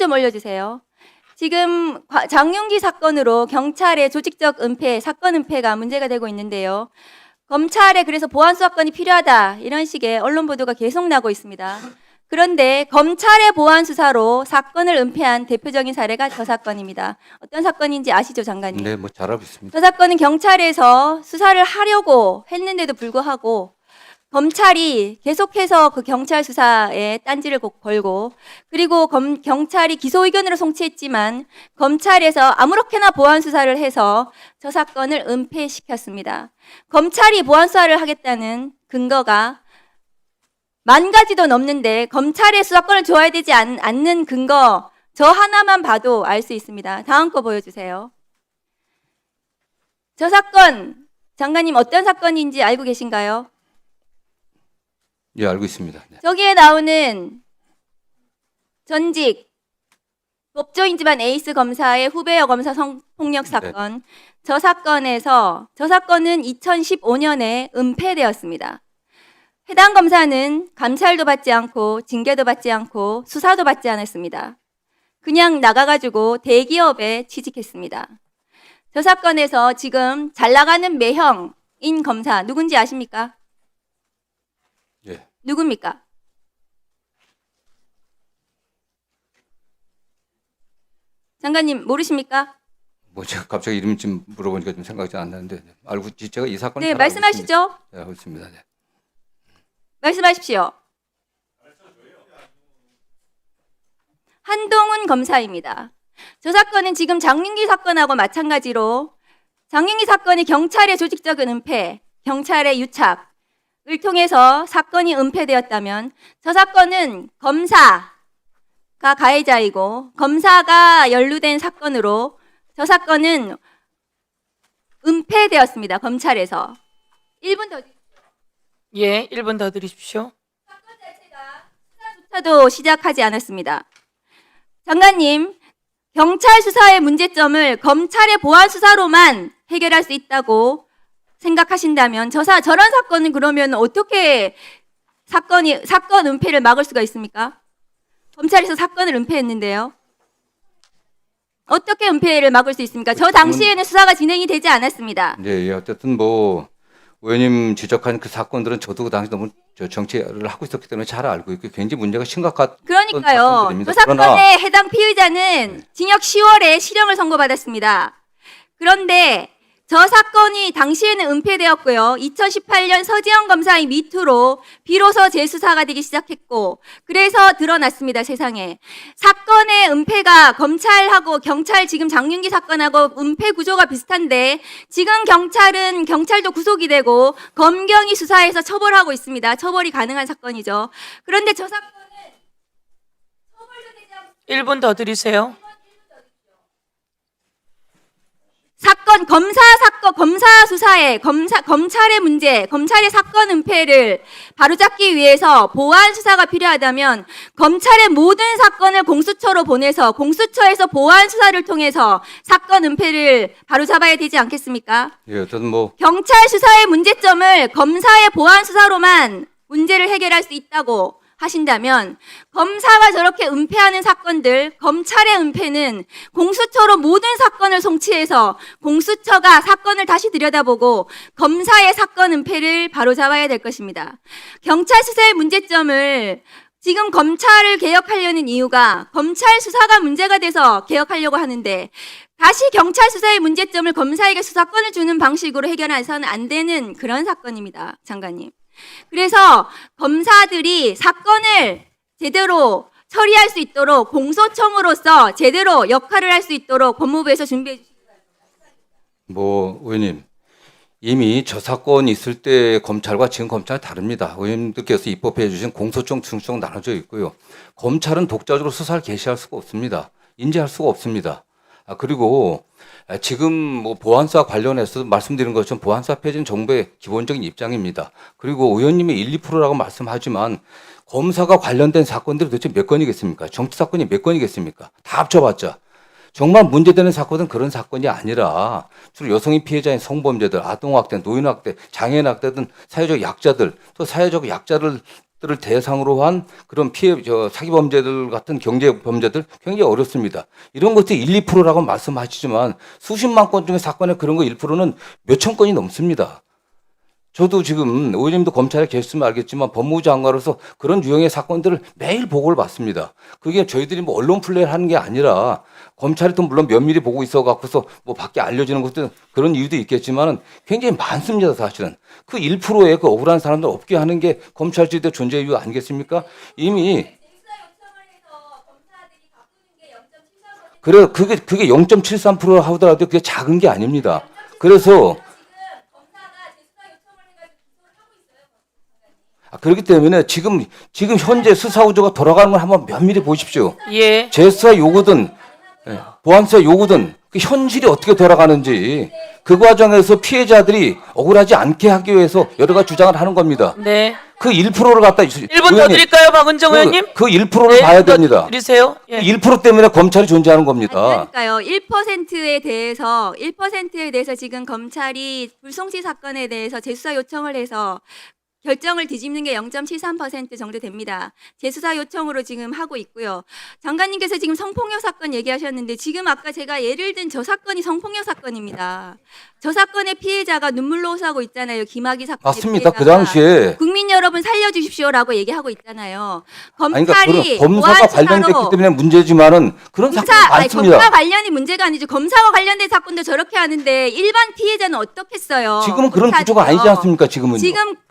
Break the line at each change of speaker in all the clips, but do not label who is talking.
좀 올려주세요. 지금 장윤기 사건으로 경찰의 조직적 은폐, 사건 은폐가 문제가 되고 있는데요. 검찰에 그래서 보안 수사권이 필요하다 이런 식의 언론 보도가 계속 나고 있습니다. 그런데 검찰의 보안 수사로 사건을 은폐한 대표적인 사례가 저 사건입니다. 어떤 사건인지 아시죠, 장관님?
네, 뭐 잘 알고 있습니다.
저 사건은 경찰에서 수사를 하려고 했는데도 불구하고 검찰이 계속해서 그 경찰 수사에 딴지를 걸고 그리고 경찰이 기소 의견으로 송치했지만 검찰에서 아무렇게나 보안 수사를 해서 저 사건을 은폐시켰습니다. 검찰이 보안 수사를 하겠다는 근거가 10,000가지도 넘는데 검찰의 수사권을 줘야 되지 않는 근거 저 하나만 봐도 알 수 있습니다. 다음 거 보여주세요. 저 사건 장관님 어떤 사건인지 알고 계신가요?
예, 알고 있습니다. 네.
저기에 나오는 전직 법조인지만 에이스 검사의 후배 여검사 성폭력 사건. 저 사건은 2015년에 은폐되었습니다. 해당 검사는 감찰도 받지 않고 징계도 받지 않고 수사도 받지 않았습니다. 그냥 나가가지고 대기업에 취직했습니다. 저 사건에서 지금 잘 나가는 매형인 검사 누군지 아십니까?
예.
누굽니까? 장관님 모르십니까?
뭐 제가 갑자기 이름 좀 물어보니까 좀 생각이 안 나는데 알고 제가 이 사건
네, 말씀하시죠.
네, 알고 있습니다. 네.
말씀하십시오. 한동훈 검사입니다. 저 사건은 지금 장윤기 사건하고 마찬가지로 장윤기 사건이 경찰의 조직적인 은폐, 경찰의 유착을 통해서 사건이 은폐되었다면 저 사건은 검사가 가해자이고 검사가 연루된 사건으로 저 사건은 은폐되었습니다. 검찰에서. 1분 더 주십시오.
예, 1분 더 드리십시오.
사건 자체가 수사조차도 시작하지 않았습니다. 장관님, 경찰 수사의 문제점을 검찰의 보안 수사로만 해결할 수 있다고 생각하신다면 저런 사건은 그러면 어떻게 사건 은폐를 막을 수가 있습니까? 검찰에서 사건을 은폐했는데요. 어떻게 은폐를 막을 수 있습니까? 저 당시에는 수사가 진행이 되지 않았습니다.
네, 예, 어쨌든 뭐 의원님 지적한 그 사건들은 저도 그 당시 너무 정치를 하고 있었기 때문에 잘 알고 있고 굉장히 문제가 심각한
그러니까요.
사건들입니다.
저 사건의 해당 피의자는 징역 10월에 실형을 선고받았습니다. 그런데 저 사건이 당시에는 은폐되었고요. 2018년 서지영 검사의 미투로 비로소 재수사가 되기 시작했고 그래서 드러났습니다. 세상에. 사건의 은폐가 검찰하고 경찰 지금 장윤기 사건하고 은폐 구조가 비슷한데 지금 경찰도 구속이 되고 검경이 수사해서 처벌하고 있습니다. 처벌이 가능한 사건이죠. 그런데 저 사건은 처벌도 되지 않고
1분 더 드리세요.
검사 수사에 검찰의 문제, 검찰의 사건 은폐를 바로잡기 위해서 보안 수사가 필요하다면 검찰의 모든 사건을 공수처로 보내서 공수처에서 보안 수사를 통해서 사건 은폐를 바로잡아야 되지 않겠습니까?
예, 어쨌든 뭐
경찰 수사의 문제점을 검사의 보안 수사로만 문제를 해결할 수 있다고 하신다면 검사가 저렇게 은폐하는 사건들, 검찰의 은폐는 공수처로 모든 사건을 송치해서 공수처가 사건을 다시 들여다보고 검사의 사건 은폐를 바로잡아야 될 것입니다. 경찰 수사의 문제점을 지금 검찰을 개혁하려는 이유가 검찰 수사가 문제가 돼서 개혁하려고 하는데 다시 경찰 수사의 문제점을 검사에게 수사권을 주는 방식으로 해결해서는 안 되는 그런 사건입니다. 장관님. 그래서 검사들이 사건을 제대로 처리할 수 있도록 공소청으로서 제대로 역할을 할 수 있도록 법무부에서 준비해 주시기 바랍니다.
뭐 의원님 이미 저 사건이 있을 때 검찰과 지금 검찰은 다릅니다. 의원님들께서 입법해 주신 공소청, 중수청 나눠져 있고요. 검찰은 독자적으로 수사를 개시할 수가 없습니다. 인지할 수가 없습니다. 그리고 지금 뭐 보안수사 관련해서 말씀드린 것처럼 보안수사 폐지는 정부의 기본적인 입장입니다. 그리고 의원님이 1, 2%라고 말씀하지만 검사가 관련된 사건들이 도대체 몇 건이겠습니까? 정치 사건이 몇 건이겠습니까? 다 합쳐봤자. 정말 문제되는 사건은 그런 사건이 아니라 주로 여성이 피해자인 성범죄들, 아동학대, 노인학대, 장애인학대 등 사회적 약자들, 또 사회적 약자를 들을 대상으로 한 그런 사기 범죄들 같은 경제 범죄들 굉장히 어렵습니다. 이런 것들이 1, 2%라고 말씀하시지만 수십만 건 중에 사건에 그런 거 1%는 몇천 건이 넘습니다. 저도 지금 의원님도 검찰에 계셨으면 알겠지만 법무부 장관으로서 그런 유형의 사건들을 매일 보고를 받습니다. 그게 저희들이 뭐 언론 플레이를 하는 게 아니라 검찰이 또 물론 면밀히 보고 있어 갖고서 뭐 밖에 알려지는 것도 그런 이유도 있겠지만은 굉장히 많습니다, 사실은. 그 1%의 그 억울한 사람들 없게 하는 게 검찰제도의 존재 이유 아니겠습니까? 이미 그래 그게 0.73% 하더라도 그게 작은 게 아닙니다. 그래서 그렇기 때문에 지금 현재 수사 구조가 돌아가는 걸 한번 면밀히 보십시오.
예.
재수사 요구든 보안수사 요구든 그 현실이 어떻게 돌아가는지 그 과정에서 피해자들이 억울하지 않게 하기 위해서 여러 가지 주장을 하는 겁니다.
네.
그 1%를 갖다
1분 더 드릴까요, 박은정 의원님?
그 1%를
네,
봐야
더
됩니다.
드리세요. 예.
1% 때문에 검찰이 존재하는 겁니다.
그러니까요. 1%에 대해서 지금 검찰이 불송치 사건에 대해서 재수사 요청을 해서 결정을 뒤집는 게 0.73% 정도 됩니다. 재수사 요청으로 지금 하고 있고요. 장관님께서 지금 성폭력 사건 얘기하셨는데 지금 아까 제가 예를 든 저 사건이 성폭력 사건입니다. 저 사건의 피해자가 눈물로 호소하고 있잖아요. 김학의 사건의
맞습니다. 그
피해자가.
당시에
국민 여러분 살려주십시오라고 얘기하고 있잖아요.
아니,
검찰이
그러니까 검사가 관련됐기 때문에 문제지만은 그런 사건이 많습니다.
검사 관련이 문제가 아니죠. 검사와 관련된 사건도 저렇게 하는데 일반 피해자는 어떻겠어요?
지금은 그런 구조가 아니지 않습니까? 지금은요.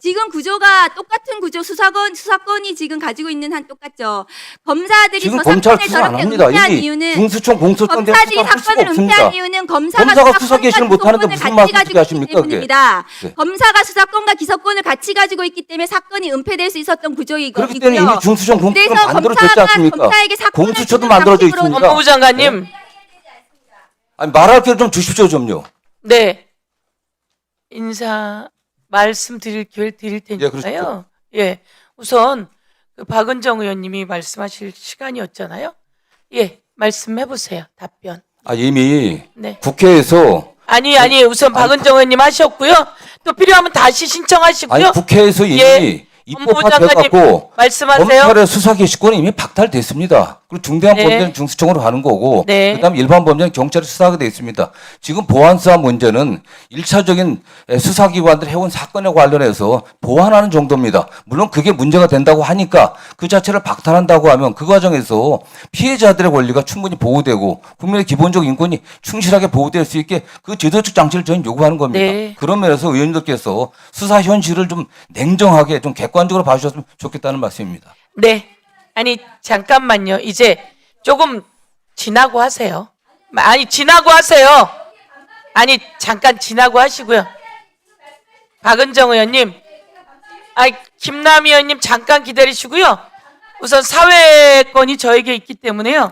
지금 구조가 똑같은 구조 수사권이 지금 가지고 있는 한 똑같죠. 검사들이
지금
저
검찰
사건을
수사 안
저렇게
합니다.
은폐한
이미
이유는
중수청 공소장
검사들이
수사를 할 수가
사건을 은폐한
없습니다.
이유는
검사가 수사 개시를 못하는데 무슨 말씀
가지고
하십니까,
있기
그게?
때문입니다.
네.
검사가 수사권과 기소권을 같이 가지고 있기 때문에 사건이 은폐될 수 있었던 구조이고요.
그렇기 때문에 이미 중수청 공수처는
그래서
만들어졌지 않습니까?
검사에게 사건을
공수처도
주는
만들어져
방식으로
있습니다.
법무부 장관님.
아니, 말할 기회를 좀 주십시오, 좀요.
네. 인사 말씀 드릴 기회를 드릴 테니까요.
그렇죠.
예. 우선 그 박은정 의원님이 말씀하실 시간이었잖아요. 예. 말씀해 보세요. 답변.
이미
네.
국회에서
아니 우선 박은정 의원님 하셨고요. 또 필요하면 다시 신청하시고요.
국회에서 이미
예.
입법화
법무부 장관님
돼갖고
말씀하세요.
검찰의 수사 개시권은 이미 박탈됐습니다. 그리고 중대한
네.
범죄는 중수청으로 가는 거고
네.
그다음에 일반 범죄는 경찰이 수사하게 돼 있습니다. 지금 보안수사 문제는 1차적인 수사기관들 해온 사건에 관련해서 보완하는 정도입니다. 물론 그게 문제가 된다고 하니까 그 자체를 박탈한다고 하면 그 과정에서 피해자들의 권리가 충분히 보호되고 국민의 기본적 인권이 충실하게 보호될 수 있게 그 제도적 장치를 저희는 요구하는 겁니다.
네.
그런 면에서 의원님들께서 수사 현실을 좀 냉정하게 좀 객관적으로 봐주셨으면 좋겠다는 말씀입니다.
네. 아니 잠깐만요. 이제 조금 지나고 하세요. 지나고 하세요. 아니 잠깐 지나고 하시고요. 박은정 의원님, 김남희 의원님 잠깐 기다리시고요. 우선 사회권이 저에게 있기 때문에요.